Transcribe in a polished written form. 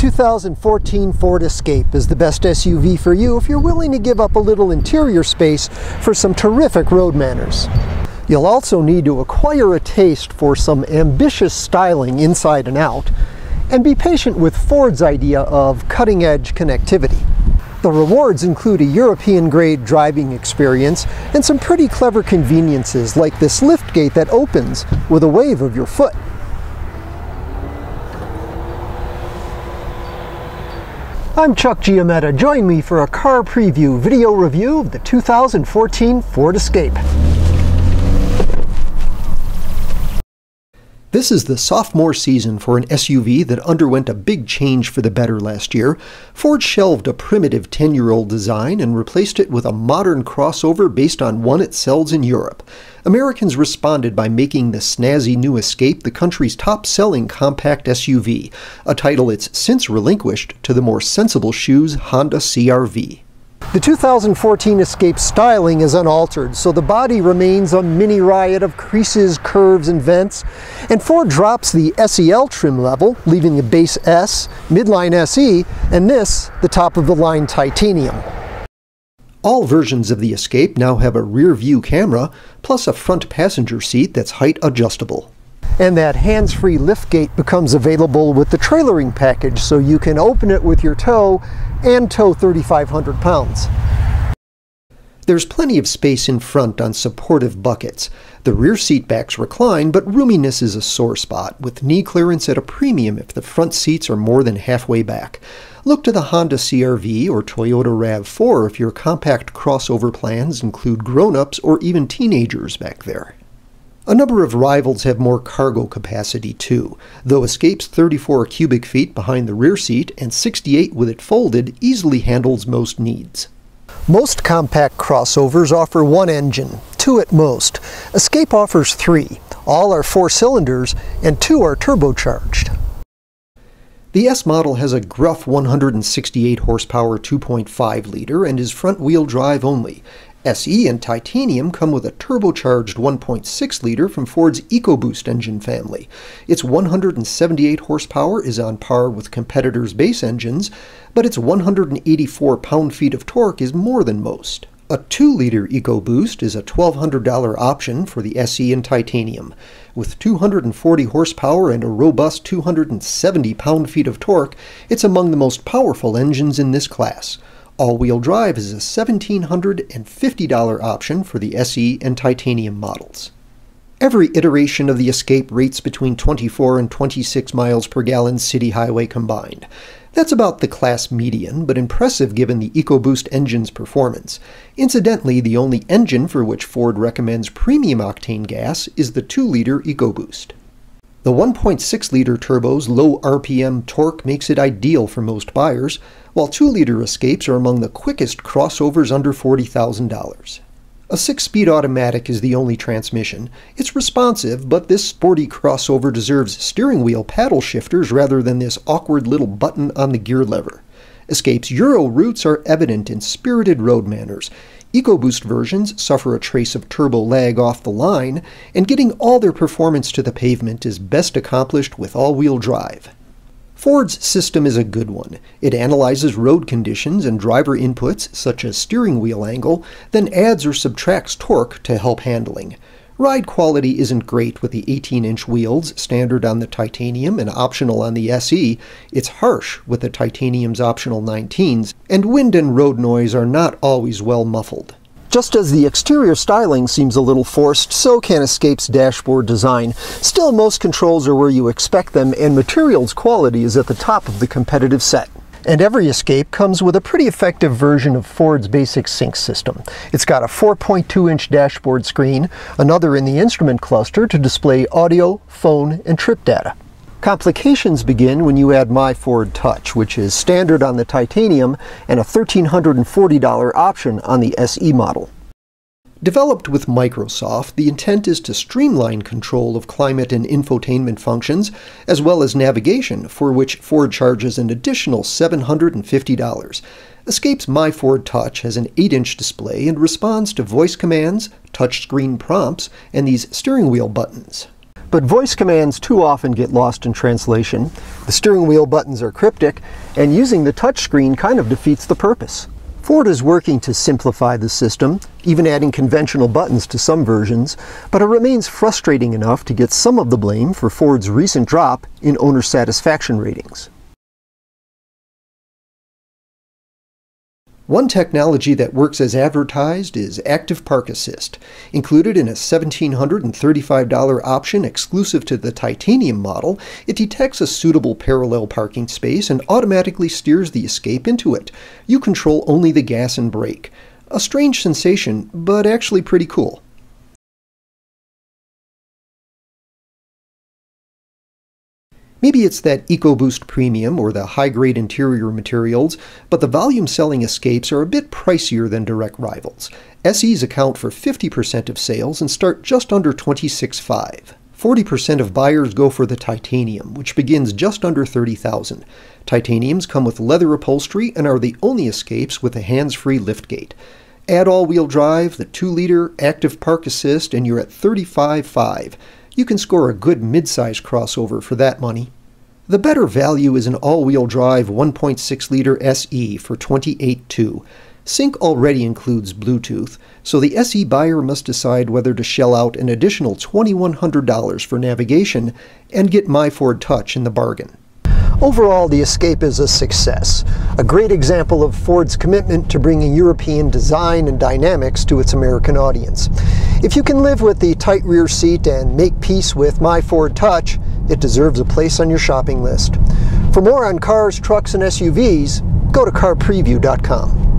The 2014 Ford Escape is the best SUV for you if you're willing to give up a little interior space for some terrific road manners. You'll also need to acquire a taste for some ambitious styling inside and out, and be patient with Ford's idea of cutting-edge connectivity. The rewards include a European-grade driving experience and some pretty clever conveniences like this liftgate that opens with a wave of your foot. I'm Chuck Giametta. Join me for a car preview video review of the 2014 Ford Escape. This is the sophomore season for an SUV that underwent a big change for the better last year. Ford shelved a primitive 10-year-old design and replaced it with a modern crossover based on one it sells in Europe. Americans responded by making the snazzy new Escape the country's top-selling compact SUV, a title it's since relinquished to the more sensible shoe's Honda CR-V. The 2014 Escape styling is unaltered, so the body remains a mini riot of creases, curves, and vents, and Ford drops the SEL trim level, leaving the base S, midline SE, and this, the top-of-the-line titanium. All versions of the Escape now have a rear-view camera, plus a front passenger seat that's height adjustable. And that hands-free liftgate becomes available with the trailering package, so you can open it with your toe and tow 3,500 pounds. There's plenty of space in front on supportive buckets. The rear seat backs recline, but roominess is a sore spot, with knee clearance at a premium if the front seats are more than halfway back. Look to the Honda CR-V or Toyota RAV4 if your compact crossover plans include grown-ups or even teenagers back there. A number of rivals have more cargo capacity too, though Escape's 34 cubic feet behind the rear seat and 68 with it folded easily handles most needs. Most compact crossovers offer one engine, two at most. Escape offers three. All are 4 cylinders and 2 are turbocharged. The S model has a gruff 168 horsepower 2.5 liter and is front-wheel drive only. SE and Titanium come with a turbocharged 1.6 liter from Ford's EcoBoost engine family. Its 178 horsepower is on par with competitors' base engines, but its 184 pound-feet of torque is more than most. A 2-liter EcoBoost is a $1,200 option for the SE and Titanium. With 240 horsepower and a robust 270 pound-feet of torque, it's among the most powerful engines in this class. All-wheel drive is a $1,750 option for the SE and Titanium models. Every iteration of the Escape rates between 24 and 26 miles per gallon city highway combined. That's about the class median, but impressive given the EcoBoost engine's performance. Incidentally, the only engine for which Ford recommends premium octane gas is the 2-liter EcoBoost. The 1.6-liter turbo's low RPM torque makes it ideal for most buyers, while 2-liter Escapes are among the quickest crossovers under $40,000. A 6-speed automatic is the only transmission. It's responsive, but this sporty crossover deserves steering wheel paddle shifters rather than this awkward little button on the gear lever. Escape's Euro roots are evident in spirited road manners. EcoBoost versions suffer a trace of turbo lag off the line, and getting all their performance to the pavement is best accomplished with all-wheel drive. Ford's system is a good one. It analyzes road conditions and driver inputs, such as steering wheel angle, then adds or subtracts torque to help handling. Ride quality isn't great with the 18-inch wheels, standard on the Titanium and optional on the SE. It's harsh with the Titanium's optional 19s, and wind and road noise are not always well muffled. Just as the exterior styling seems a little forced, so can Escape's dashboard design. Still, most controls are where you expect them, and materials quality is at the top of the competitive set. And every Escape comes with a pretty effective version of Ford's basic sync system. It's got a 4.2-inch dashboard screen, another in the instrument cluster to display audio, phone, and trip data. Complications begin when you add My Ford Touch, which is standard on the Titanium and a $1,340 option on the SE model. Developed with Microsoft, the intent is to streamline control of climate and infotainment functions, as well as navigation, for which Ford charges an additional $750. Escape's My Ford Touch has an 8-inch display and responds to voice commands, touchscreen prompts, and these steering wheel buttons. but voice commands too often get lost in translation. The steering wheel buttons are cryptic, and using the touchscreen kind of defeats the purpose. Ford is working to simplify the system, even adding conventional buttons to some versions, but it remains frustrating enough to get some of the blame for Ford's recent drop in owner satisfaction ratings. One technology that works as advertised is Active Park Assist. Included in a $1,735 option exclusive to the Titanium model, it detects a suitable parallel parking space and automatically steers the Escape into it. You control only the gas and brake. A strange sensation, but actually pretty cool. Maybe it's that EcoBoost Premium or the high-grade interior materials, but the volume-selling Escapes are a bit pricier than direct rivals. SEs account for 50% of sales and start just under $26,500. 40% of buyers go for the Titanium, which begins just under $30,000. Titaniums come with leather upholstery and are the only Escapes with a hands-free liftgate. Add all-wheel drive, the 2-liter Active Park Assist, and you're at $35,500. You can score a good mid-size crossover for that money. The better value is an all-wheel drive 1.6-liter SE for $28,200. Sync already includes Bluetooth, so the SE buyer must decide whether to shell out an additional $2,100 for navigation and get My Ford Touch in the bargain. Overall, the Escape is a success, a great example of Ford's commitment to bringing European design and dynamics to its American audience. If you can live with the tight rear seat and make peace with My Ford Touch, it deserves a place on your shopping list. For more on cars, trucks, and SUVs, go to carpreview.com.